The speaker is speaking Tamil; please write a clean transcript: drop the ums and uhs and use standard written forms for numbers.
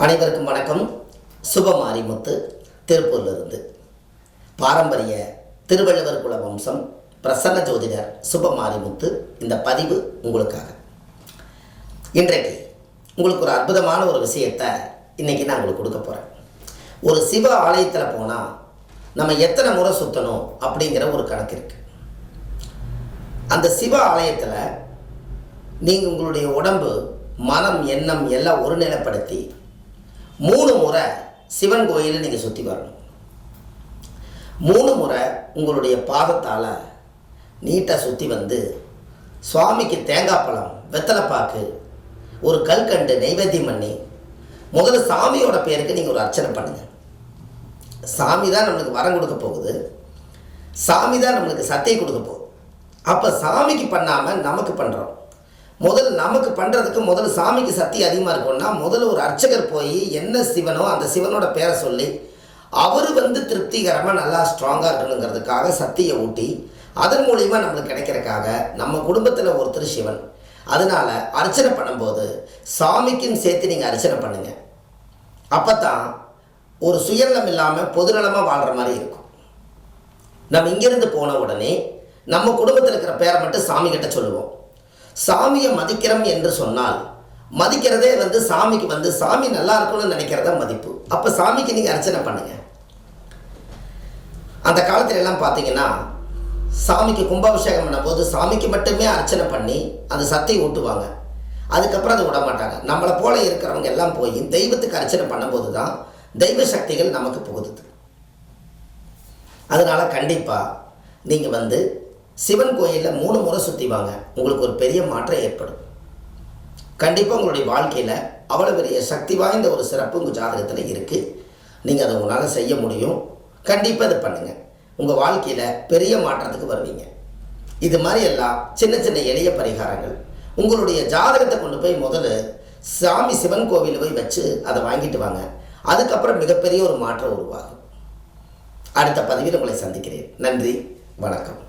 அனைவருக்கும் வணக்கம். சுபமாரிமுத்து திருப்பூரிலிருந்து. பாரம்பரிய திருவள்ளுவர் குல வம்சம் பிரசன்ன ஜோதிடர் சுபமாரிமுத்து. இந்த பதிவு உங்களுக்காக. இன்றைக்கு உங்களுக்கு ஒரு அற்புதமான ஒரு விஷயத்தை இன்றைக்கி நான் உங்களுக்கு கொடுக்க போகிறேன். ஒரு சிவ ஆலயத்தில் போனால் நம்ம எத்தனை முறை சுற்றணும் அப்படிங்கிற ஒரு கணக்கு இருக்குது. அந்த சிவ ஆலயத்தில் நீங்கள் உங்களுடைய உடம்பு, மனம், எண்ணம் எல்லாம் ஒருநிலைப்படுத்தி 3 முறை சிவன் கோயிலை நீங்கள் சுற்றி வரணும். 3 முறை உங்களுடைய பாதத்தால் நீட்டாக சுற்றி வந்து சுவாமிக்கு தேங்காய் பழம், வெத்தலைப்பாக்கு, ஒரு கல்கண்டு நைவேத்தியம் பண்ணி முதல்ல சாமியோட பேருக்கு நீங்கள் ஒரு அர்ச்சனை பண்ணுங்கள். சாமி தான் நம்மளுக்கு வரம் கொடுக்க போகுது. சாமி தான் நம்மளுக்கு சத்தியம் கொடுக்க போகுது. அப்போ சாமிக்கு பண்ணாமல் நமக்கு பண்ணுறோம். முதல்ல நமக்கு பண்ணுறதுக்கு முதல்ல சாமிக்கு சக்தி அதிகமாக இருக்கும்னா முதல்ல ஒரு அர்ச்சகர் போய் என்ன சிவனோ அந்த சிவனோட பேரை சொல்லி அவர் திருப்திகரமாக நல்லா ஸ்ட்ராங்காக இருக்கணுங்கிறதுக்காக சக்தியை ஊட்டி அதன் மூலிமா நம்மளுக்கு கிடைக்கிறதுக்காக நம்ம குடும்பத்தில் ஒருத்தர் சிவன். அதனால் அர்ச்சனை பண்ணும்போது சாமிக்குன்னு சேர்த்து நீங்கள் அர்ச்சனை பண்ணுங்கள். அப்போ தான் ஒரு சுயநலம் இல்லாமல் பொதுநலமாக வாழ்கிற மாதிரி இருக்கும். நம்ம இங்கேருந்து போன உடனே நம்ம குடும்பத்தில் இருக்கிற பேரை மட்டும் சாமிக்கிட்ட சொல்லுவோம். சாமியை மதிக்கிறோம் என்று சொன்னால் மதிக்கிறதே சாமிக்கு சாமி நல்லா இருக்கணும்னு நினைக்கிறதா மதிப்பு. அப்போ சாமிக்கு நீங்கள் அர்ச்சனை பண்ணுங்கள். அந்த காலத்துல எல்லாம் பார்த்தீங்கன்னா சாமிக்கு கும்பாபிஷேகம் பண்ணும்போது சாமிக்கு மட்டுமே அர்ச்சனை பண்ணி அந்த சத்தை ஊட்டுவாங்க. அதுக்கப்புறம் அதை விட மாட்டாங்க. நம்மளை போல இருக்கிறவங்க எல்லாம் போய் தெய்வத்துக்கு அர்ச்சனை பண்ணும்போது தான் தெய்வ சக்திகள் நமக்கு புகுதுது. அதனால் கண்டிப்பாக நீங்கள் சிவன் கோயிலில் 3 முறை சுற்றி வாங்க. உங்களுக்கு ஒரு பெரிய மாற்றம் ஏற்படும். கண்டிப்பாக உங்களுடைய வாழ்க்கையில் அவ்வளோ பெரிய சக்தி வாய்ந்த ஒரு சிறப்பு உங்கள் ஜாதகத்தில் இருக்குது. நீங்கள் அதை உங்களால் செய்ய முடியும். கண்டிப்பாக இதை பண்ணுங்கள். உங்கள் வாழ்க்கையில் பெரிய மாற்றத்துக்கு வருவீங்க. இது மாதிரி எல்லாம் சின்ன சின்ன எளிய பரிகாரங்கள் உங்களுடைய ஜாதகத்தை கொண்டு போய் முதல்ல சாமி சிவன் கோவிலில் போய் வச்சு அதை வாங்கிட்டு வாங்க. அதுக்கப்புறம் மிகப்பெரிய ஒரு மாற்றம் உருவாகும். அடுத்த பதிவில் உங்களை சந்திக்கிறேன். நன்றி, வணக்கம்.